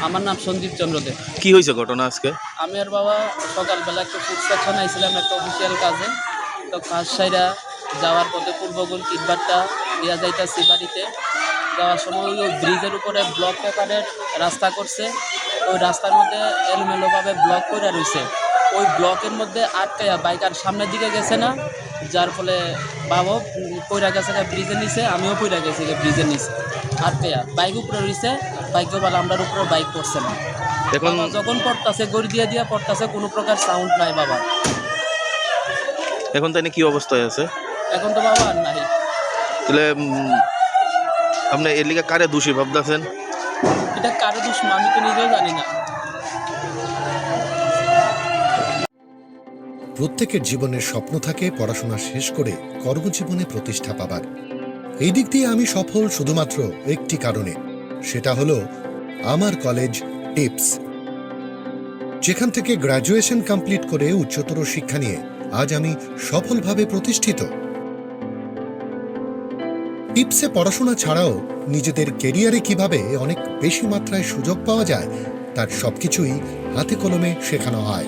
আমার নাম সঞ্জীব চন্দ্র দে। কি হয়েছে ঘটনা আজকে? আমি আর বাবা সকালবেলা একটু ফুড সেকশন আইছিলাম একটা অফিসিয়াল কাজে। তো কাজ সাইরা যাওয়ার পথে পূর্বগুল কিটবারটা দিয়া যাইতাছি বাড়িতে। যাওয়ার সময় ওই ব্রিজের উপরে ব্লক পেপারের রাস্তা করছে। ওই রাস্তার মধ্যে এলোমেলোভাবে ব্লক করে রয়েছে। ওই ব্লকের মধ্যে আটকাইয়া বাইক আর সামনের দিকে গেছে না, যার ফলে বাবাও পইরা গেছে ব্রিজের নিচে, আমিও পইরা গেছি ব্রিজের নিচে আটকাইয়া। বাইক উপরে রয়েছে, বাইকেও বলে আমরার উপরে বাইক পড়ছে না। এখন যখন পড়তাছে গড়ি দিয়ে দিয়া পড়তাছে, কোনো প্রকার সাউন্ড নাই বাবা। এখন তাই কি অবস্থায় আছে? এখন তো বাবা আর নাই। তাহলে আপনি এর লিগে কারে দোষী ভাবতেছেন? এটা কারো দোষ আমি তো নিজেও জানি না। প্রত্যেকের জীবনের স্বপ্ন থাকে পড়াশোনা শেষ করে কর্মজীবনে প্রতিষ্ঠা পাবার। এই দিক দিয়ে আমি সফল শুধুমাত্র একটি কারণে, সেটা হলো আমার কলেজ টিপস, যেখান থেকে গ্র্যাজুয়েশন কমপ্লিট করে উচ্চতর শিক্ষা নিয়ে আজ আমি সফলভাবে প্রতিষ্ঠিত। টিপসে পড়াশোনা ছাড়াও নিজেদের কেরিয়ারে কিভাবে অনেক বেশি মাত্রায় সুযোগ পাওয়া যায় তার সবকিছুই হাতে কলমে শেখানো হয়।